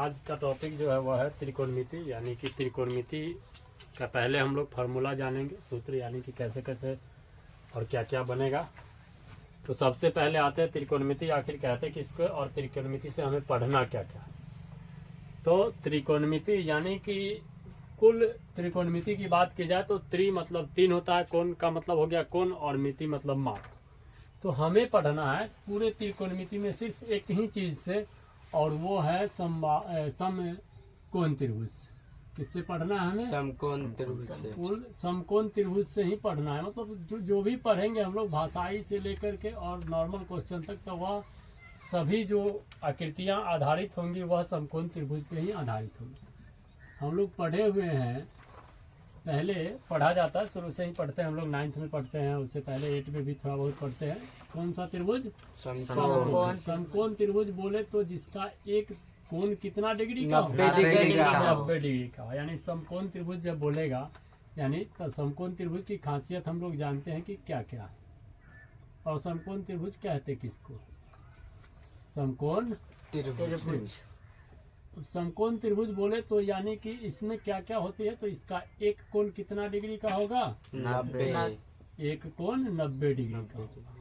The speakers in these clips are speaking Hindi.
आज का टॉपिक जो है वह है त्रिकोणमिति, यानी कि त्रिकोणमिति का पहले हम लोग फार्मूला जानेंगे, सूत्र, यानी कि कैसे कैसे और क्या क्या बनेगा। तो सबसे पहले आते हैं त्रिकोणमिति आखिर कहते हैं किसको, और त्रिकोणमिति से हमें पढ़ना क्या क्या। तो त्रिकोणमिति यानी कि कुल त्रिकोणमिति की बात की जाए तो त्रि मतलब तीन होता है, कोण का मतलब हो गया कोण, और मिति मतलब माप। तो हमें पढ़ना है पूरे त्रिकोणमिति में सिर्फ एक ही चीज से, और वो है समकोण त्रिभुज। किससे पढ़ना है हमें? समकोण त्रिभुज से। कुल समकोण त्रिभुज से ही पढ़ना है। मतलब जो भी पढ़ेंगे हम लोग भाषाई से लेकर के और नॉर्मल क्वेश्चन तक, तो वह सभी जो आकृतियां आधारित होंगी वह समकोण त्रिभुज पे ही आधारित होंगी। हम लोग पढ़े हुए हैं, पहले पढ़ा जाता है, शुरू से ही पढ़ते हैं हम लोग, 9th में पढ़ते हैं, उससे पहले 8 में भी थोड़ा बहुत पढ़ते हैं। कौन सा त्रिभुज? समकोण। समकोण त्रिभुज बोले तो जिसका एक कोण कितना डिग्री का? 90 डिग्री का। 90 डिग्री का। यानी समकोण त्रिभुज जब बोलेगा, यानी तो समकोण त्रिभुज की खासियत हम लोग जानते हैं कि क्या क्या है। और समकोण त्रिभुज कहते किसको? समकोण त्रिभुज। समकोण त्रिभुज बोले तो यानी कि इसमें क्या क्या होती है, तो इसका एक कोण कितना डिग्री का होगा? 90। एक कोण 90 डिग्री का होगा।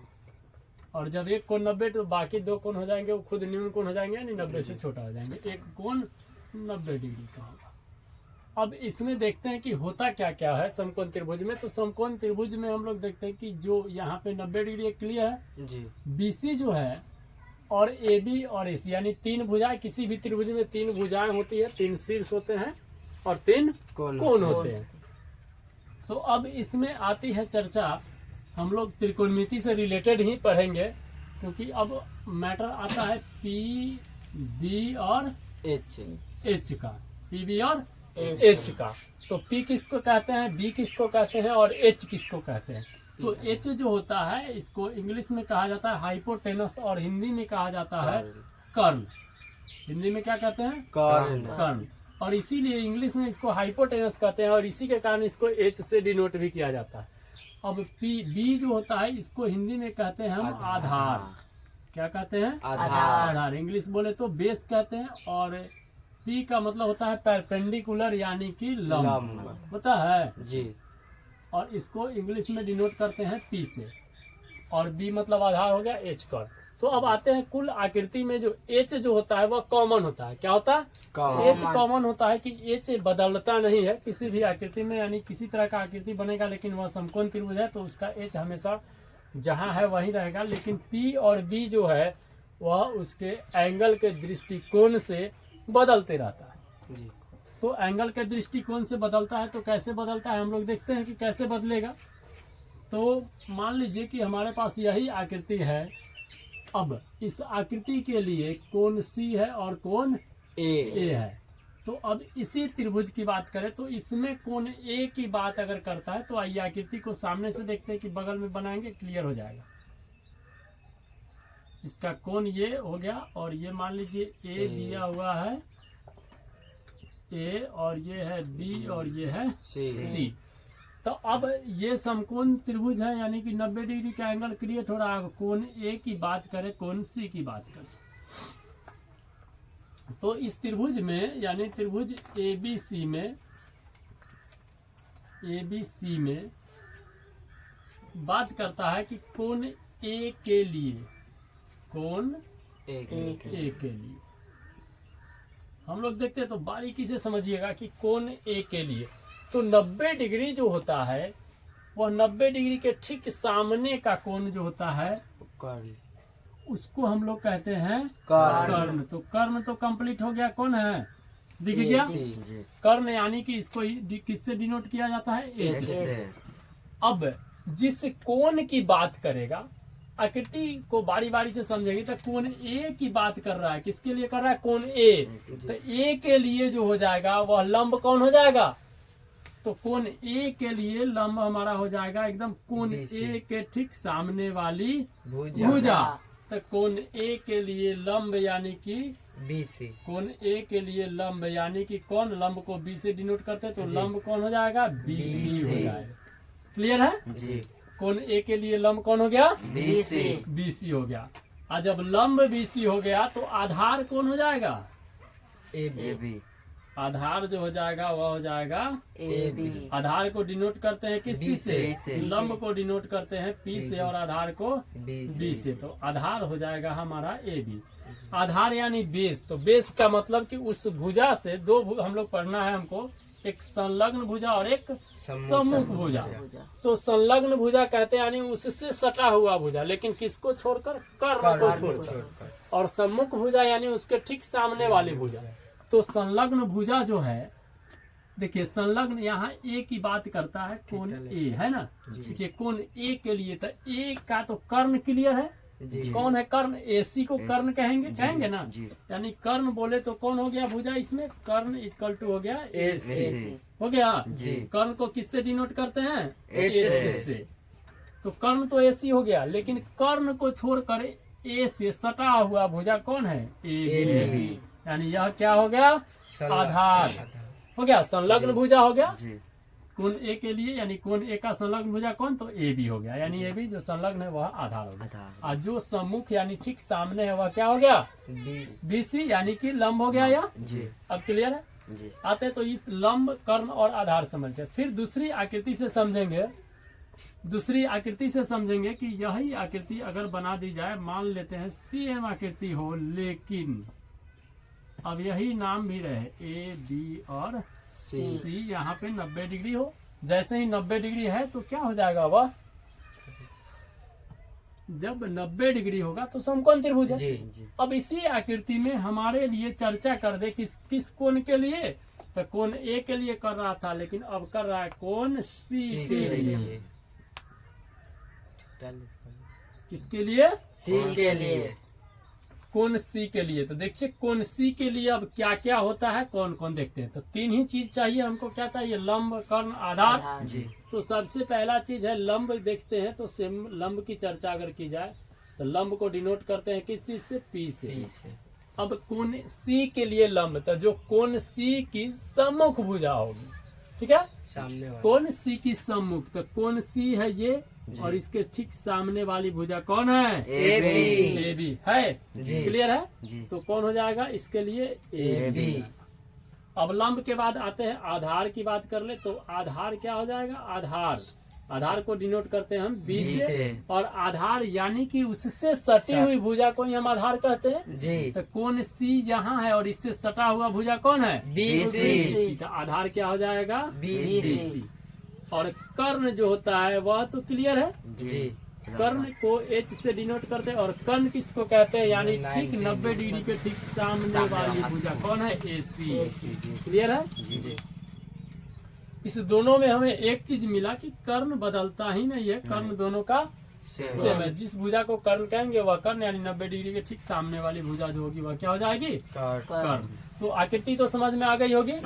और जब एक कोण 90 तो बाकी दो कोण हो जाएंगे वो खुद न्यून कोण हो जाएंगे, यानी 90 से छोटा हो जाएंगे। एक कोण 90 डिग्री का होगा। अब इसमें देखते हैं कि होता क्या क्या है समकोण त्रिभुज में। तो समकोण त्रिभुज में हम लोग देखते हैं कि जो यहाँ पे 90 डिग्री क्लियर है जी। BC जो है और AB और AC, यानी तीन भुजाएं, किसी भी त्रिभुज में तीन भुजाएं होती है, तीन शीर्ष होते हैं और तीन कोण होते हैं। तो अब इसमें आती है चर्चा, हम लोग त्रिकोणमिति से रिलेटेड ही पढ़ेंगे, क्योंकि अब मैटर आता है PB और H का, PB और H का। तो P किसको कहते हैं, B किसको कहते हैं और H किसको कहते हैं? तो H जो होता है इसको इंग्लिश में कहा जाता है हाइपोटेनस, और हिंदी में कहा जाता है कर्ण। हिंदी में क्या कहते हैं? कर्ण। और इसीलिए इंग्लिश में इसको हाइपोटेनस कहते हैं, और इसी के कारण इसको H से डिनोट भी किया जाता है। अब B जो होता है इसको हिंदी में कहते हैं हम आधार। क्या कहते हैं? आधार। इंग्लिश बोले तो बेस कहते हैं। और P का मतलब होता है परपेंडिकुलर, यानी कि लंब होता है जी। और इसको इंग्लिश में डिनोट करते हैं P से। और B मतलब आधार हो गया, H कर्ण। तो अब आते हैं कुल आकृति में जो H जो होता है वह कॉमन होता है। क्या होता है? H कॉमन होता है कि H बदलता नहीं है किसी भी आकृति में, यानी किसी तरह का आकृति बनेगा लेकिन वह समकोण त्रिभुज है तो उसका H हमेशा जहाँ है वहीं रहेगा। लेकिन P और B जो है वह उसके एंगल के दृष्टिकोण से बदलते रहता है। जी। तो एंगल के दृष्टिकोण से बदलता है, तो कैसे बदलता है हम लोग देखते हैं कि कैसे बदलेगा। तो मान लीजिए कि हमारे पास यही आकृति है। अब इस आकृति के लिए कोण C है और कोण A है। तो अब इसी त्रिभुज की बात करें तो इसमें कोण A की बात अगर करता है, तो आइए आकृति को सामने से देखते हैं कि बगल में बनाएंगे, क्लियर हो जाएगा। इसका कोण ये हो गया, और ये मान लीजिए A दिया हुआ है A, और ये है B और ये है C। तो अब ये समकोण त्रिभुज है, यानी कि 90 डिग्री का एंगल क्रिएट हो रहा है। कोण A की बात करें, कोण C की बात करें, तो इस त्रिभुज में यानी त्रिभुज ABC में बात करता है कि कोण A के लिए, कोण A के लिए हम लोग देखते हैं। तो बारीकी से समझिएगा कि कोण A के लिए तो 90 डिग्री जो होता है वह 90 डिग्री के ठीक सामने का कोण जो होता है उसको हम लोग कहते हैं कर्ण। तो कर्ण तो कंप्लीट हो गया, कौन है? दिख गया कर्ण, यानी कि इसको किससे डिनोट किया जाता है? H से। अब जिस कोण की बात करेगा, आकृति को बारी बारी से समझेगी, तो कोण A की बात कर रहा है। किसके लिए कर रहा है? कोण A। तो A के लिए जो हो जाएगा वह लंब कौन हो जाएगा? तो कोण A के लिए लंब हमारा हो जाएगा एकदम कोण A के ठीक सामने वाली भुजा। तो कोण A के लिए लंब यानी कि BC। कोण A के लिए लंब यानी कि कौन? लंब को B से डिनोट करते हैं, तो लंब कौन हो जाएगा? BC हो जाएगा। क्लियर है जी। कोण A के लिए लंब कौन हो गया? BC। BC हो गया। और जब लंब BC हो गया तो आधार कौन हो जाएगा? ए बी आधार जो हो जाएगा वह हो जाएगा ए बी आधार को डिनोट करते हैं किस B चीज से, से, लंब को डिनोट करते हैं पी से और आधार को डी बी से। तो आधार हो जाएगा हमारा ए बी। आधार यानी बेस, तो बेस का मतलब कि उस भुजा से दो हम लोग पढ़ना है हमको, एक संलग्न भुजा और एक सम्मुख भुजा। तो संलग्न भुजा कहते हैं यानी उससे सटा हुआ भुजा, लेकिन किसको छोड़कर, कर्ण को छोड़कर। और सम्मुख भुजा यानी उसके ठीक सामने वाली भुजा। तो संलग्न भुजा जो है, देखिए संलग्न यहाँ ए की बात करता है, कोण ए है ना। देखिए कोण ए के लिए तो ए का तो कर्ण क्लियर है, कौन है कर्ण, एसी को कर्ण कहेंगे ना। यानी कर्ण बोले तो कौन हो गया भुजा इसमें, कर्ण इक्वल टू हो गया एसी हो गया। कर्ण को किससे डिनोट करते हैं, एसी से। तो कर्ण तो एसी हो गया, लेकिन कर्ण को छोड़कर ए से सटा हुआ भुजा कौन है, ए बी। यानी यह क्या हो गया, आधार हो गया, संलग्न भुजा हो गया कोण ए के लिए। यानी कोण ए का संलग्न भुजा कौन, तो ए बी हो गया। यानी ए बी जो संलग्न है वह आधार हो गया। और जो सम्मुख यानी ठीक सामने है वह क्या हो गया, बी सी, यानी कि लंब हो गया। या अब क्लियर है। आते तो इस लंब, कर्ण और आधार समझते। फिर दूसरी आकृति से समझेंगे, दूसरी आकृति से समझेंगे कि यही आकृति अगर बना दी जाए, मान लेते हैं सेम आकृति हो, लेकिन अब यही नाम भी रहे ए बी और सी, यहाँ पे 90 डिग्री हो। जैसे ही 90 डिग्री है तो क्या हो जाएगा, वह जब 90 डिग्री होगा तो समकोण त्रिभुज है। अब इसी आकृति में हमारे लिए चर्चा कर दे किस कोण के लिए, तो कोण ए के लिए कर रहा था, लेकिन अब कर रहा है कोण सी के लिए। किसके लिए, सी के लिए, कोण सी के लिए। तो देखिए कोण सी के लिए अब क्या क्या होता है, कौन कौन देखते हैं। तो तीन ही चीज चाहिए हमको, क्या चाहिए, लंब, कर्ण, आधार। तो सबसे पहला चीज है लंब देखते हैं। तो लंब की चर्चा अगर की जाए तो लंब को डिनोट करते हैं किस चीज से, पी से। अब कोण सी के लिए लंब, तो जो कोण सी की सम्मुख भुजा होगी, ठीक है, सामने कोण सी की सम्मुख, तो कोण सी है ये, और इसके ठीक सामने वाली भुजा कौन है, ए बी है। क्लियर है। तो कौन हो जाएगा इसके लिए, ए बी। अब लंब के बाद आते हैं आधार की बात कर ले, तो आधार क्या हो जाएगा, आधार को डिनोट करते हैं हम बी से। और आधार यानी कि उससे सटी हुई भुजा को ही हम आधार कहते हैं। तो कोण सी यहाँ है और इससे सटा हुआ भुजा कौन है, बी सी। तो आधार क्या हो जाएगा, बी सी। और कर्ण जो होता है वह तो क्लियर है, कर्ण को एच से डिनोट करते हैं। और कर्ण किसको कहते हैं, यानी ठीक 90 डिग्री के ठीक सामने वाली भुजा कौन है, एसी। क्लियर है। इस दोनों में हमें एक चीज मिला कि कर्ण बदलता ही नहीं है, कर्ण दोनों का सेम है। जिस भुजा को कर्ण कहेंगे वह कर्ण, यानी 90 डिग्री के ठीक सामने वाली भुजा जो होगी वह क्या हो जाएगी, कर्ण। तो आकृति तो समझ में आ गई होगी,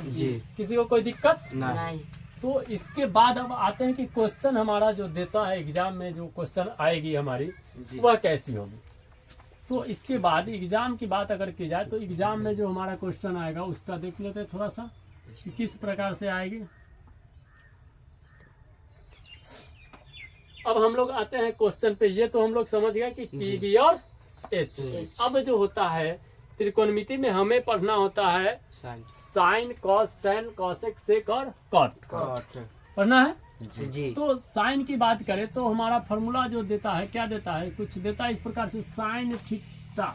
किसी को कोई दिक्कत नहीं। तो इसके बाद अब आते हैं कि क्वेश्चन हमारा जो देता है एग्जाम में, जो क्वेश्चन आएगी हमारी वह कैसी होगी। तो इसके बाद एग्जाम की बात अगर की जाए तो एग्जाम में जो हमारा क्वेश्चन आएगा उसका देख लेते हैं थोड़ा सा कि किस प्रकार से आएगी। अब हम लोग आते हैं क्वेश्चन पे। ये तो हम लोग समझ गए कि पी बी और एच। अब जो होता है त्रिकोणमिति में हमें पढ़ना होता है साइन, कॉस, टेन, कॉसेक, सेक और कॉट पढ़ना है। तो साइन की बात करें तो हमारा फॉर्मूला जो देता है, क्या देता है, कुछ देता है इस प्रकार से, साइन थीटा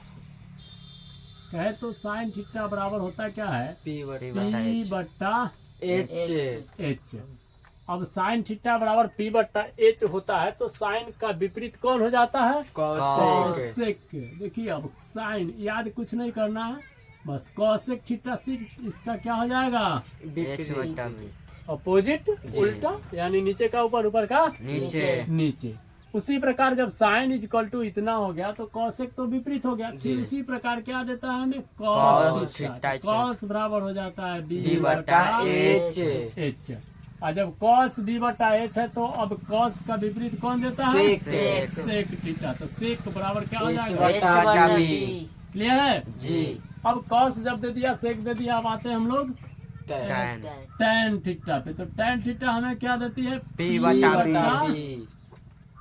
कहे तो साइन थीटा बराबर होता है क्या है, पी बट्टा एच। अब साइन थीटा बराबर पी बट्टा एच होता है, तो साइन का विपरीत कौन हो जाता है, कॉसेक। देखिए अब साइन याद कुछ नहीं करना है, बस कॉसेक थीटा सिर्फ इसका क्या हो जाएगा, अपोजिट, उल्टा, यानी नीचे का ऊपर, ऊपर का नीचे। उसी प्रकार जब साइन इज इक्वल टू इतना हो गया तो कॉसेक तो विपरीत हो गया। फिर इसी प्रकार क्या देता है हमें, कॉस थीटा। कॉस बराबर हो जाता है बी बटा एच। और जब कॉस बी बटा एच है तो अब कॉस का विपरीत कौन देता है, सेक थीटा। तो सेक बराबर क्या हो जाएगा, क्लियर है जी। अब कॉस जब दे दिया, सेक दे दिया, अब आते हैं हम लोग टेन थीटा पे। तो टेन थीटा हमें क्या देती है, पी बटा बी।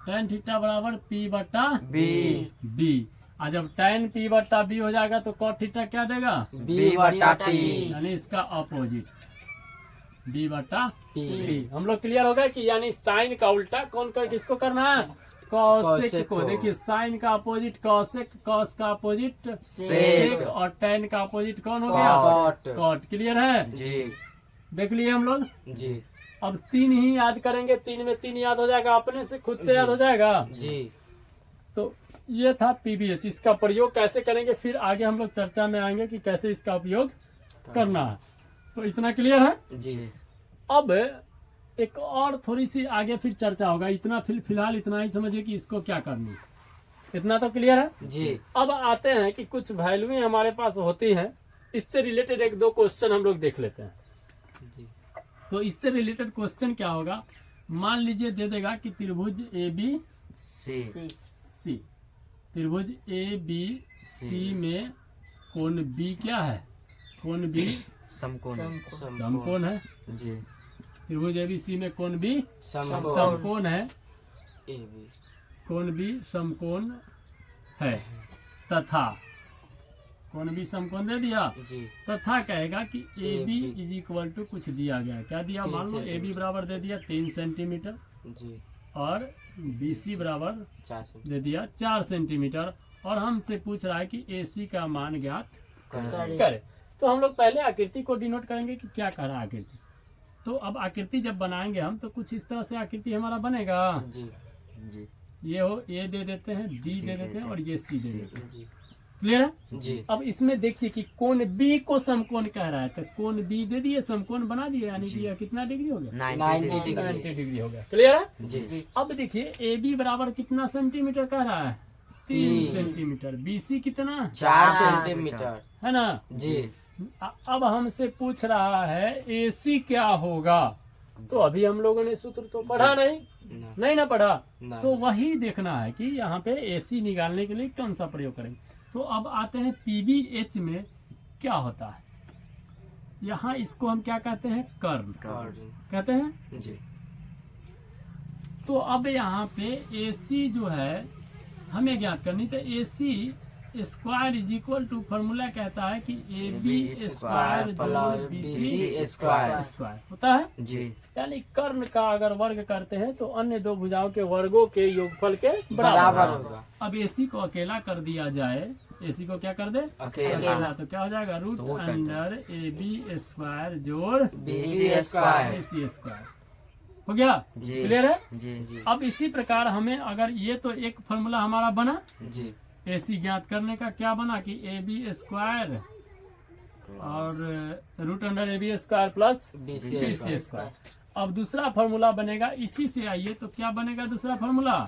टेन थीटा बराबर पी बटा बी। और जब tan p बट्टा b हो जाएगा तो cot थीटा क्या देगा? बी बटा टी। यानी इसका अपोजिट b बट्टा पी। p। हम लोग क्लियर हो गए कि यानी साइन का उल्टा कौन कर किसको करना है? कॉसेक कॉसेक को। को। देखिए साइन का अपोजिट कॉसेक, कॉस का अपोजिट सेक और tan का अपोजिट कौन हो गया? कॉट। कॉट। क्लियर है? जी देख लिए हम लोग। जी अब 3 ही याद करेंगे, 3 में 3 याद हो जाएगा, अपने से खुद से याद हो जाएगा। जी तो ये था पीबीएच। इसका प्रयोग कैसे करेंगे फिर आगे हम लोग चर्चा में आएंगे कि कैसे इसका उपयोग करना है। तो इतना क्लियर है। जी अब एक और थोड़ी सी आगे फिर चर्चा होगा। इतना फिलहाल इतना ही समझिए कि इसको क्या करनी है। इतना तो क्लियर है। जी अब आते हैं कि कुछ वैल्यूएं हमारे पास होती हैं, इससे रिलेटेड एक दो क्वेश्चन हम लोग देख लेते हैं। जी तो इससे रिलेटेड क्वेश्चन क्या होगा? मान लीजिए दे देगा कि त्रिभुज ए बी सी सी, त्रिभुज ए बी सी में कोण बी क्या है? कोण बी समकोण। समकोण है। जी त्रिभुज ए बी सी में कोण बी समकोण। समकोण है। ए बी कोण बी समकोण है तथा कोण बी समकोण दे दिया। जी तथा कहेगा कि A B AB is equal to कुछ दिया गया। क्या दिया? 3 मान लो ए बी सेंटीमीटर। बराबर दे दिया 3 सेंटीमीटर जी और बी सी बराबर 4 सेंटीमीटर दे दिया 4 सेंटीमीटर और हमसे पूछ रहा है कि ए सी का मान ज्ञात करें। करे। तो हम लोग पहले आकृति को डिनोट करेंगे कि क्या कर रहा है आकृति। तो अब आकृति जब बनाएंगे हम तो कुछ इस तरह से आकृति हमारा बनेगा। जी जी ये हो ए दे देते हैं, डी दे देते हैं और ये सी दे देते हैं। जी क्लियर है? जी अब इसमें देखिए कि कोण बी को समकोण कह रहा है, तो कोण बी दे दिए, समकोण बना दिए, यानी कि यह कितना डिग्री हो गया? 90 90 डिग्री। डिग्री हो गया। क्लियर है? जी अब देखिए ए बी बराबर कितना सेंटीमीटर कह रहा है? 3 3 सेंटीमीटर। बी सी कितना 4 सेंटीमीटर। है ना? जी अब हमसे पूछ रहा है ए सी क्या होगा। तो अभी हम लोगों ने सूत्र तो पढ़ा नहीं ना पढ़ा। ना। तो वही देखना है कि यहाँ पे ए सी निकालने के लिए कौन सा प्रयोग करेंगे। तो अब आते हैं पीबीएच में क्या होता है। यहाँ इसको हम क्या कहते हैं? कर्ण कहते हैं। जी तो अब यहाँ पे ए सी जो है हमें ज्ञात करनी, तो A C square is equal to formula कहता है कि A B square plus B B C C square. Square होता है। जी यानी कर्ण का अगर वर्ग करते हैं तो अन्य दो भुजाओं के वर्गों के योगफल के बराबर बराबर होगा। अब एसी को अकेला कर दिया जाए, एसी को क्या कर दे? अकेला। तो क्या हो जाएगा? रूट तो होता है। अंडर ए बी स्क्वायर जोड़ बी सी स्क्वायर। ए सी स्क्वायर हो गया। जी। क्लियर है? जी जी अब इसी प्रकार हमें अगर ये तो एक फॉर्मूला हमारा बना जी ए सी ज्ञात करने का, क्या बना कि ए बी स्क्वायर और root under A B square plus B C C C square. अब दूसरा फॉर्मूला बनेगा इसी से। आइए तो क्या बनेगा दूसरा फॉर्मूला?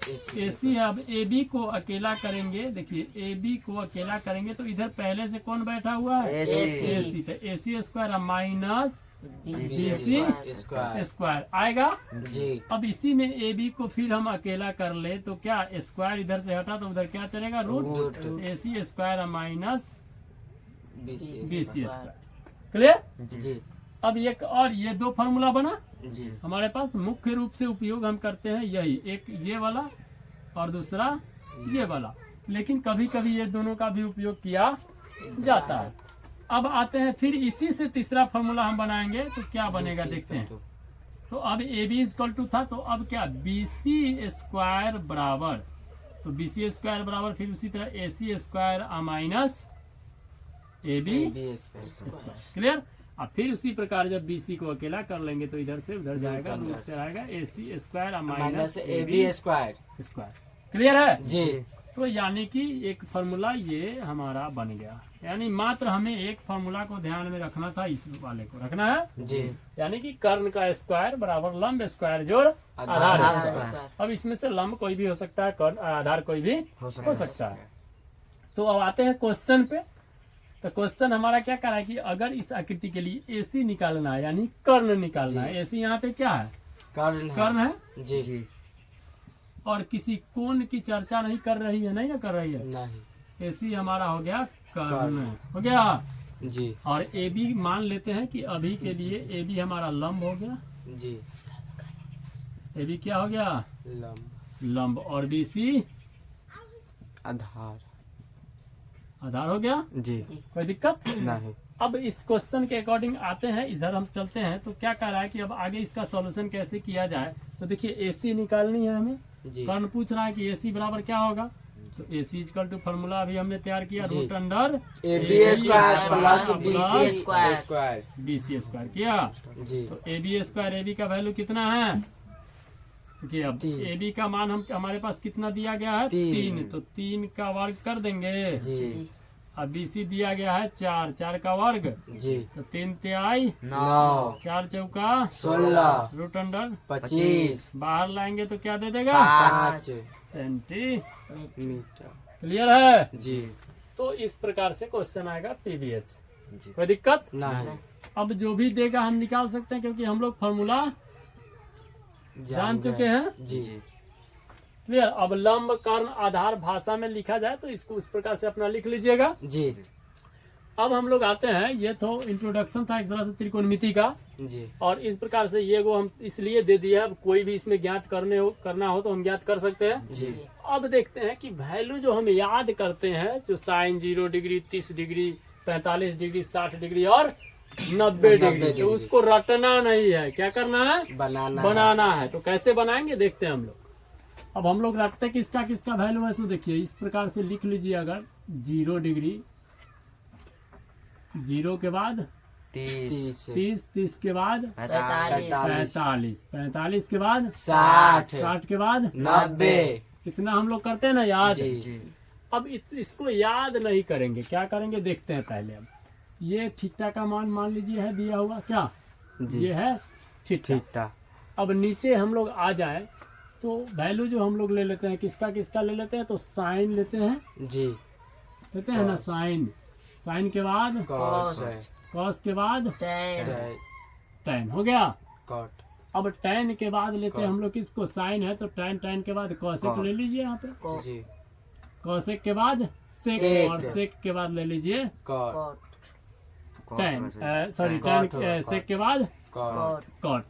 ए सी। अब ए बी को अकेला करेंगे, देखिए ए बी को अकेला करेंगे तो इधर पहले से कौन बैठा हुआ है? AC। ए सी। तो A C square minus B C C square. Square आएगा। जी अब इसी में ए बी को फिर हम अकेला कर ले तो क्या स्क्वायर इधर से हटा तो उधर क्या चलेगा? Root root. A C square minus B B C C square. Clear? जी अब एक और ये दो फॉर्मूला बना जी हमारे पास। मुख्य रूप से उपयोग हम करते हैं यही, एक ये वाला और दूसरा ये वाला, लेकिन कभी कभी ये दोनों का भी उपयोग किया जाता है। अब आते हैं फिर इसी से तीसरा फॉर्मूला हम बनाएंगे तो क्या बनेगा देखते हैं। तो अब ए बी इक्वल टू था, तो अब क्या बी सी स्क्वायर बराबर, तो बी सी स्क्वायर बराबर फिर उसी तरह A C square minus A B square. Clear? अब फिर उसी प्रकार जब बी सी को अकेला कर लेंगे तो इधर से उधर जाएगा, रूट से आएगा A C square minus A B square. Square. Clear है? जी तो यानी कि एक फॉर्मूला ये हमारा बन गया। यानी मात्र हमें एक फॉर्मूला को ध्यान में रखना था, इस वाले को रखना है। जी यानी कि कर्ण का स्क्वायर बराबर लंब स्क्वायर जोड़ आधार स्क्वायर। अब इसमें से लंब कोई भी हो सकता है, कर्ण आधार कोई भी हो सकता है। तो अब आते हैं क्वेश्चन पे। तो क्वेश्चन हमारा क्या कर रहा है कि अगर इस आकृति के लिए एसी निकालना है, यानी कर्ण निकालना है। एसी यहाँ पे क्या है? कर्ण है। जी जी और किसी कोण की चर्चा नहीं कर रही है, नहीं ना कर रही है। नहीं। एसी हमारा हो गया कर्ण हो गया। जी और ए बी मान लेते हैं कि अभी के लिए ए बी हमारा लंब हो गया। जी ए बी क्या हो गया? लंब। लंब। और बी सी आधार। आधार हो गया, जी कोई दिक्कत। नहीं। अब इस क्वेश्चन के अकॉर्डिंग आते हैं, इधर हम चलते हैं। तो क्या कह रहा है कि अब आगे इसका सॉल्यूशन कैसे किया जाए। तो देखिए AC निकालनी है हमें। जी कर्ण पूछ रहा है कि AC बराबर क्या होगा। तो AC इक्वल टू फॉर्मूला अभी हमने तैयार किया, जी। Root under AB square plus BC square. Square. BC square किया। जी तो AB स्क्वायर, AB का वैल्यू कितना है। देखिए अब 3। AB का मान हम हमारे पास कितना दिया गया है, 3। तो 3 का वर्ग कर देंगे। जी अब BC दिया गया है 4, 4 का वर्ग। जी। तो 3 तिहाई 9 4 चौका 16 रूट अंडर 25 बाहर लाएंगे तो क्या दे देगा, 5 सेंटीमीटर। मीटर। क्लियर है। जी तो इस प्रकार से क्वेश्चन आएगा PBS। जी कोई दिक्कत। नहीं। अब जो भी देगा हम निकाल सकते हैं, क्योंकि हम लोग फॉर्मूला जान चुके हैं। जी क्लियर। अब लंब कर्ण आधार भाषा में लिखा जाए तो इसको उस प्रकार से अपना लिख लीजिएगा। जी अब हम लोग आते हैं, ये तो इंट्रोडक्शन था एक तरह से त्रिकोणमिति का। जी और इस प्रकार से ये वो हम इसलिए दे दिया, अब कोई भी इसमें ज्ञात करना हो तो हम ज्ञात कर सकते हैं। जी अब देखते हैं कि वैल्यू जो हम याद करते हैं, जो sine 0 degree 30 degree 45 degree 60 degree और 90 डिग्री, डिग्री। तो उसको रटना नहीं है, क्या करना है, बनाना है। तो कैसे बनाएंगे देखते हैं हम लोग। अब हम लोग रखते किसका किसका वैल्यू है। तो देखिए इस प्रकार से लिख लीजिए, अगर 0 डिग्री 0 के बाद 30 30 के बाद 45 45 के बाद 60 60 के बाद 90। इतना हम लोग करते हैं ना याद। जी अब इसको याद नहीं करेंगे, क्या करेंगे देखते हैं पहले। अब ये थीटा का मान मान लीजिए है दिया हुआ, क्या जी ये है थीटा। थीटा। अब नीचे हम लोग आ जाए तो वैल्यू जो हम लोग ले लेते हैं, किसका किसका ले लेते हैं, तो साइन लेते हैं, जी लेते हैं ना साइन। साइन के बाद कॉस कॉस के बाद टेन टेन हो गया। कॉट। अब टेन के बाद लेते हैं हम लोग किसको, साइन है तो टेन के बाद कॉसेक कॉस। ले लीजिए यहाँ पे। जी कॉसेक के बाद सेक। सेक, और सेक के बाद ले लीजिए cot. Tan, sorry cot tan, होगा, सेक के बाद कॉट। कॉट।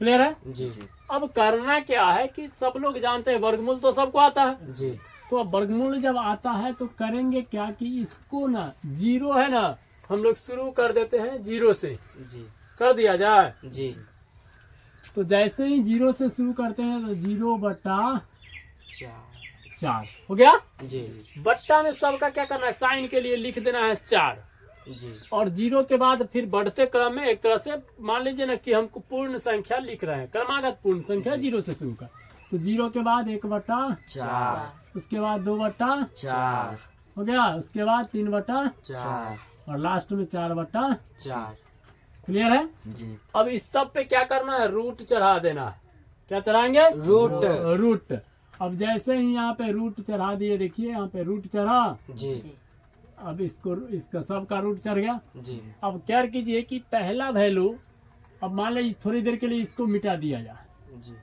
क्लियर है। जी अब करना क्या है कि सब लोग जानते हैं वर्गमूल तो सबको आता है। जी तो अब वर्गमूल जब आता है तो करेंगे क्या कि इसको ना 0 है ना, हम लोग शुरू कर देते हैं 0 से, जी कर दिया जाए। जी। तो जैसे ही 0 से शुरू करते हैं तो 0 बटा 4 हो गया। जी बट्टा में सबका क्या करना है, साइन के लिए लिख देना है 4। जी और 0 के बाद फिर बढ़ते क्रम में एक तरह से मान लीजिए ना कि हमको पूर्ण संख्या लिख रहे हैं, क्रमागत पूर्ण संख्या 0 से शुरू कर। तो 0 के बाद 1 बटा 4 उसके बाद 2 बटा 4 हो गया, उसके बाद 3 बटा 4 और लास्ट में 4 बटा 4। क्लियर है। जी अब इस सब पे क्या करना है, रूट चढ़ा देना है। क्या चढ़ाएंगे, रूट। रूट। अब जैसे ही यहाँ पे रूट चढ़ा दिए, देखिए यहाँ पे रूट चढ़ा। जी अब इसका सबका रूट चढ़ गया। जी अब क्या कीजिए कि पहला वैल्यू, अब मान लीजिए थोड़ी देर के लिए इसको मिटा दिया जाए, जी।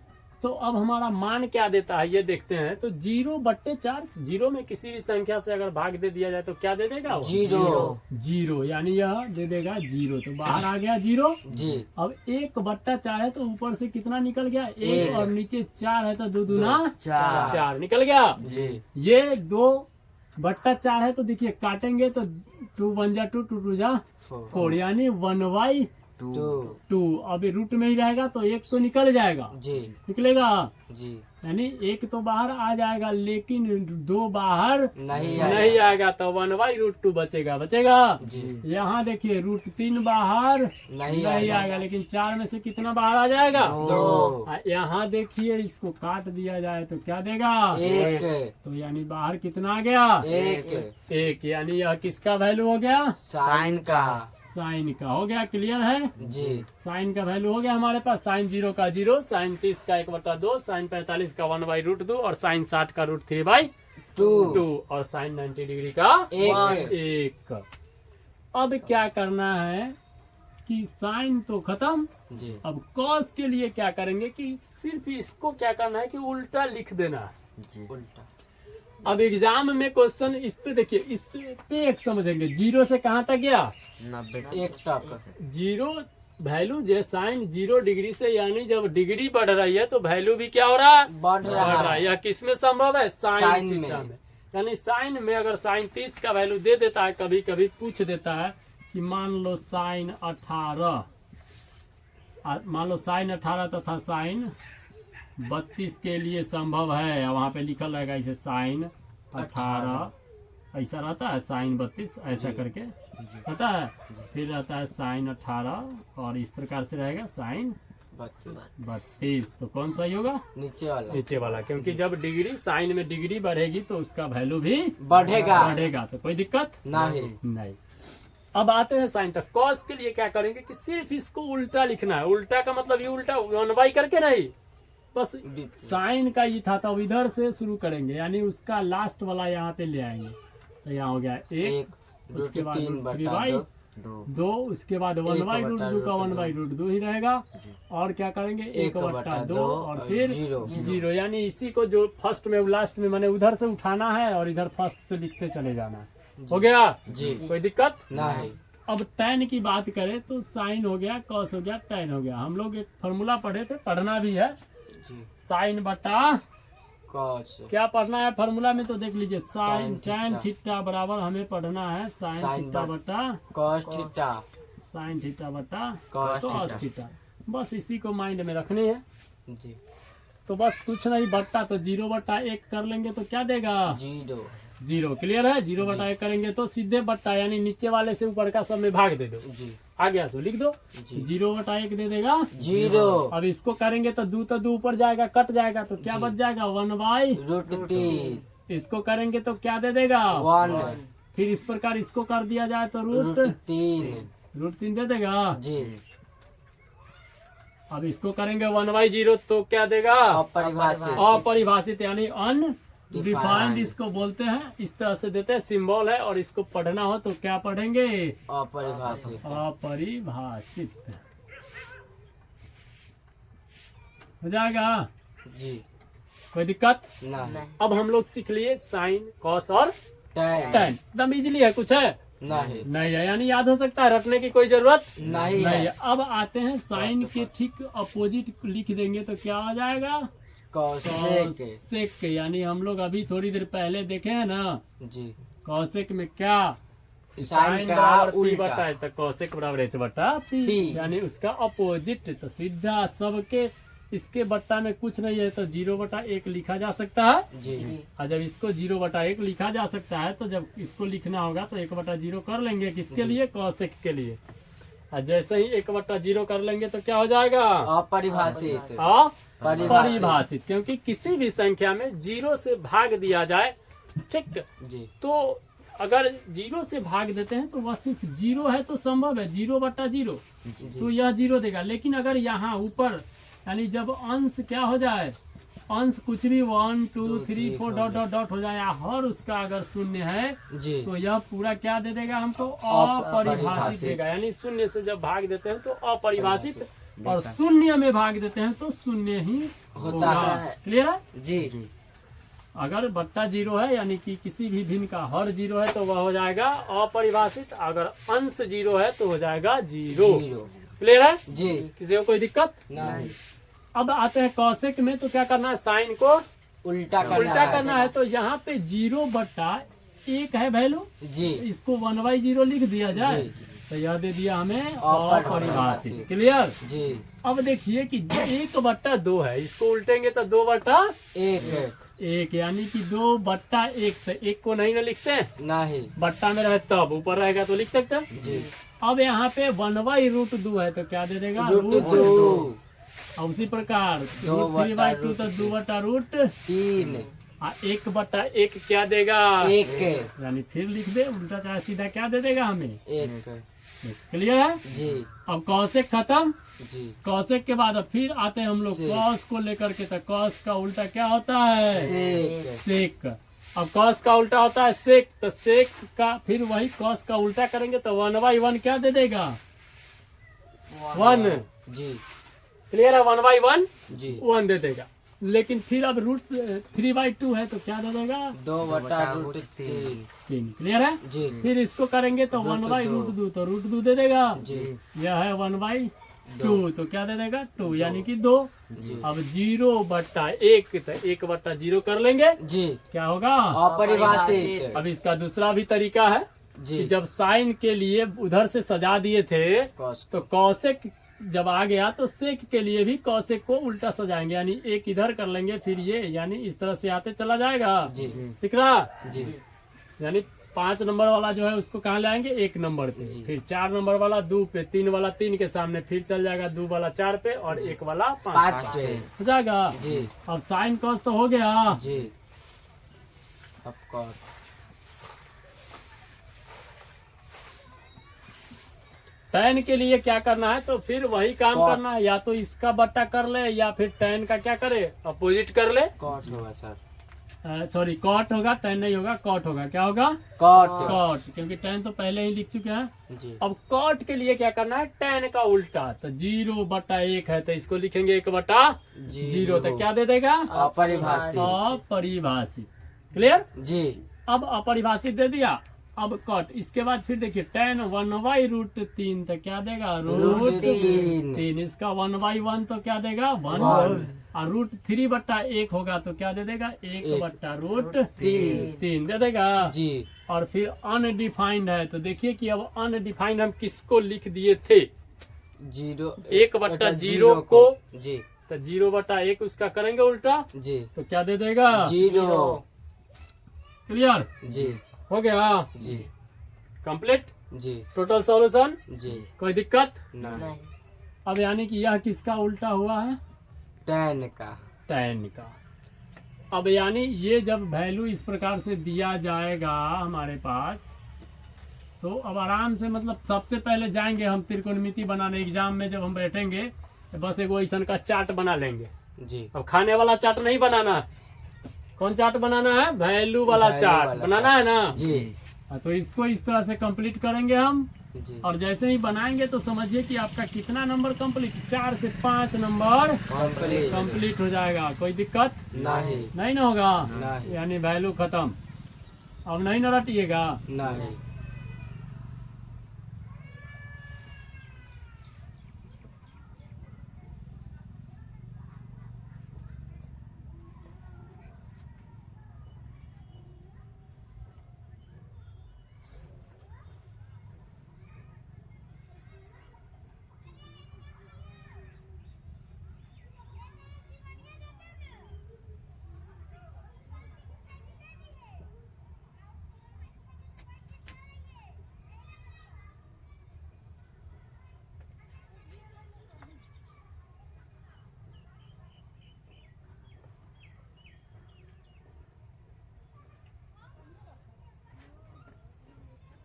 तो अब हमारा मान क्या देता है ये देखते हैं। तो 0/4, 0 में किसी भी संख्या से अगर भाग दे दिया जाए तो क्या दे देगा, वो 0 यानी यह दे देगा 0। तो बाहर आ गया 0। जी। अब 1/4 है तो ऊपर से कितना निकल गया, 1 एक। और नीचे 4 है तो 2 दूना 4 4 निकल गया। जी ये 2/4 है तो देखिए काटेंगे तो 2 1 जा 2 2 2 जा 4 यानी 1/2। अभी रूट में ही रहेगा तो 1 तो निकल जाएगा, जी निकलेगा जी। यानी 1 तो बाहर आ जाएगा, लेकिन 2 बाहर नहीं नहीं आएगा तो 1/√2 बचेगा। जी। यहाँ देखिए रूट 3 बाहर नहीं आएगा, लेकिन 4 में से कितना बाहर आ जाएगा, 2। यहाँ देखिए इसको काट दिया जाए तो क्या देगा, 1 तो यानी बाहर कितना आ गया, 1 यानी यह किसका वैल्यू हो गया, साइन का। साइन का हो गया। क्लियर है। जी साइन का वैल्यू हो गया हमारे पास, साइन 0 का 0, साइन 30 का 1/2, साइन 45 का 1/√2 और साइन 60 का √3/2 और साइन 90 डिग्री का 1। अब क्या करना है कि साइन तो खत्म, जी। अब कॉस के लिए क्या करेंगे कि सिर्फ इसको क्या करना है कि उल्टा लिख देना है। जी उल्टा। अब एग्जाम में क्वेश्चन इस पे देखिए, इस पे एक समझेंगे 0 से कहाँ तक गया, 1 तक। 0 वैल्यू जो साइन 0 डिग्री से, यानी जब डिग्री बढ़ रही है तो वैल्यू भी क्या हो रहा है, बढ़ रहा है। यह किस में संभव है, साइन साइन थीटा में। में। यानी साइन में अगर साइन 30 का वैल्यू दे देता है, कभी कभी पूछ देता है कि मान लो साइन 18, मान लो साइन 18 तथा साइन 32 के लिए संभव है, वहां पे लिखल रहेगा इसे साइन 18 ऐसा रहता है, साइन 32 ऐसा करके रहता है, फिर रहता है साइन 18 और इस प्रकार से रहेगा साइन 32। तो कौन सही होगा? नीचे वाला, क्योंकि जब डिग्री साइन में डिग्री बढ़ेगी तो उसका वैल्यू भी बढ़ेगा, तो कोई दिक्कत नहीं। अब आते हैं साइन तक। कॉस के लिए क्या करेंगे कि सिर्फ इसको उल्टा लिखना है। उल्टा का मतलब ये उल्टा 1/, करके नहीं, बस साइन का ये था तो इधर से शुरू करेंगे, यानी उसका लास्ट वाला यहाँ पे ले आएंगे। तो यहाँ हो गया 1, उसके बाद 3/2, उसके बाद 1/√2 का 1/√2 ही रहेगा, और क्या करेंगे 1/2 और फिर 0, यानी इसी को जो फर्स्ट में लास्ट में मैंने उधर से उठाना है और इधर फर्स्ट से लिखते चले जाना है। हो गया जी, कोई दिक्कत नहीं। अब टैन की बात करें तो साइन हो गया, कॉस हो गया, टैन हो गया। हम लोग एक फॉर्मूला पढ़े थे, पढ़ना भी है, साइन बटा कॉस। क्या पढ़ना है फॉर्मूला में तो देख लीजिए, साइन टैन थीटा बराबर हमें पढ़ना है साइन थीटा बटा कॉस थीटा, साइन थीटा बटा कॉस थीटा। बस इसी को माइंड में रखने हैं जी। तो बस कुछ नहीं, बट्टा तो 0/1 कर लेंगे तो क्या देगा? 0। क्लियर है? 0/1 करेंगे तो सीधे बट्टा, यानी नीचे वाले से ऊपर का सब में भाग दे दो जी। आ गया तो लिख दो 0/1 दे देगा 0। अब इसको करेंगे तो 2 ऊपर जाएगा, कट जाएगा, तो क्या बच जाएगा? 1/√3। इसको करेंगे तो क्या दे देगा? 1। फिर इस प्रकार इसको कर दिया जाए तो √3 दे देगा जी। अब इसको करेंगे 1/0 तो क्या देगा? अपरिभाषित, यानी अनडिफाइंड इसको बोलते हैं। इस तरह से देते हैं, सिंबल है, और इसको पढ़ना हो तो क्या पढ़ेंगे? अपरिभाषित हो जाएगा जी, कोई दिक्कत नहीं। अब हम लोग सीख लिए साइन, कॉस और टैन। एकदम इजीली है, कुछ है नहीं है, यानी याद हो सकता है, रटने की कोई जरूरत नहीं है। अब आते हैं साइन के ठीक अपोजिट लिख देंगे तो क्या आ जाएगा? कॉसेक। यानी हम लोग अभी थोड़ी देर पहले देखे हैं ना जी, कॉसेक में क्या साइन बराबर P बटा है, तो कॉसेक बराबर H बटा P, यानी उसका अपोजिट। तो सीधा सबके इसके बट्टा में कुछ नहीं है तो 0/1 लिखा जा सकता है जी। और जब इसको 0/1 लिखा जा सकता है तो जब इसको लिखना होगा तो 1/0 कर लेंगे, किसके लिए? कॉसेक के लिए। और जैसे ही 1/0 कर लेंगे तो क्या हो जाएगा? अपरिभाषित। क्योंकि किसी भी संख्या में 0 से भाग दिया जाए, ठीक जी, तो अगर 0 से भाग देते हैं तो वह सिर्फ 0 है तो संभव है 0/0, तो यह 0 देगा। लेकिन अगर यहाँ ऊपर यानी जब अंश क्या हो जाए, अंश कुछ भी 1 2 3 4 डॉट हो जाए, हर उसका अगर शून्य है तो यह पूरा क्या दे देगा हमको? अपरिभाषित देगा। यानी शून्य से जब भाग देते हैं तो अपरिभाषित, और शून्य में भाग देते हैं तो शून्य ही होता है। क्लियर है जी। अगर बट्टा 0 है, यानी कि किसी भी भिन्न का हर 0 है तो वह हो जाएगा अपरिभाषित। अगर अंश 0 है तो हो जाएगा 0। क्लियर है जी, किसी को कोई दिक्कत नहीं। अब आते हैं कॉसेक में, तो क्या करना है? साइन को उल्टा करना है। तो यहाँ पे 0/1 है वैल्यू जी, इसको 1/0 लिख दिया जाए तो यह दे दिया हमें अपरिभाषित। क्लियर जी। अब देखिए कि 1/2 है, इसको उल्टेंगे तो 2/1, यानी कि 2/1। तो 1 को नहीं ना लिखते नहीं, बट्टा में रहे तब, ऊपर रहेगा तो लिख सकते हैं जी। अब यहाँ पे 1/√2 है तो क्या दे देगा? √2। और उसी प्रकार 3/2 तो 2/√3, 1/1 क्या देगा? 1, यानी फिर लिख दे उल्टा चाहे सीधा, क्या दे देगा हमें? 1। क्लियर है जी। अब कॉसेक खत्म जी। कॉसेक के बाद अब फिर आते हैं हम लोग कॉस को लेकर के, तो कॉस का उल्टा क्या होता है? सेक। अब कॉस का उल्टा होता है सेक, तो सेक का फिर वही कॉस का उल्टा करेंगे तो 1/1 क्या दे देगा? 1 जी। क्लियर है? 1/1 जी 1 दे देगा। लेकिन फिर अब √3/2 है तो क्या दे देगा? 2/√3। क्लियर है जी। फिर इसको करेंगे तो 1/√2 तो √2 दे देगा जी। यह है 1/2 2 तो क्या दे देगा 2 यानी कि 2। जी अब 0/1 तो 1/0 कर लेंगे, जी क्या होगा? अपरिभाषित अब इसका दूसरा भी तरीका है जी कि जब साइन के लिए उधर से सजा दिए थे कॉस तो कौशिक जब आ गया तो सेक के लिए भी कौशिक को उल्टा सजाएंगे, यानी एक इधर कर लेंगे फिर ये, यानी इस तरह से आते चला जाएगा। जी ठीक रहा? जी यानी 5 नंबर वाला जो है उसको कहाँ लाएंगे? 1 नंबर पे, जी। फिर 4 नंबर वाला 2 पे, 3 वाला 3 के सामने, फिर चल जाएगा 2 वाला 4 पे और 1 वाला 5 5 पे हो जाएगा। जी अब साइन कॉस तो हो गया। जी अब कॉस टैन के लिए क्या करना है? तो फिर वही काम कॉट। करना है, या तो इसका बट्टा कर ले या फिर टैन का क्या करे? अपोजिट कर ले। कॉस होगा सर, सॉरी कॉट होगा, टैन नहीं होगा, कॉट होगा। क्या होगा? कॉट कॉट, क्योंकि टैन तो पहले ही लिख चुके हैं। जी अब कॉट के लिए क्या करना है? टैन का उल्टा, तो 0/1 है तो इसको लिखेंगे 1/0 तो क्या दे देगा? अपरिभाषित अपरिभाषित। क्लियर? जी अब अपरिभाषित दे दिया। अब कॉट, इसके बाद फिर देखिए टैन 1/√3 तो क्या देगा? √3 3। इसका 1/1 तो क्या देगा? 1। 1 और √3/1 होगा तो क्या दे देगा? 1/√3 दे देगा। जी और फिर अनडिफाइंड है तो देखिए कि अब अनडिफाइंड हम किसको लिख दिए थे? 1/0 को, जी तो 0/1 उसका करेंगे उल्टा जी तो क्या दे देगा? 0 क्लियर? जी हो गया? जी कंप्लीट जी टोटल सॉल्यूशन। जी कोई दिक्कत? नहीं अब यानी कि यह किसका उल्टा हुआ है? टैन का टैन का। अब यानी ये जब वैल्यू इस प्रकार से दिया जाएगा हमारे पास तो अब आराम से, मतलब सबसे पहले जाएंगे हम त्रिकोणमिति बनाने। एग्जाम में जब हम बैठेंगे तो बस एक ऐसा का चार्ट बना लेंगे। जी अब खाने वाला चार्ट नहीं बनाना है। कौन चार्ट बनाना है? वैल्यू वाला वैल्यू चार्ट वाला बनाना है ना। जी तो इसको इस तरह से कंप्लीट करेंगे हम। जी और जैसे ही बनाएंगे तो समझिए कि आपका कितना नंबर कंप्लीट? 4 से 5 नंबर कंप्लीट कंप्लीट हो जाएगा। कोई दिक्कत नहीं नहीं ना होगा? नहीं यानी वैल्यू खत्म। अब नहीं ना रटिएगा। नहीं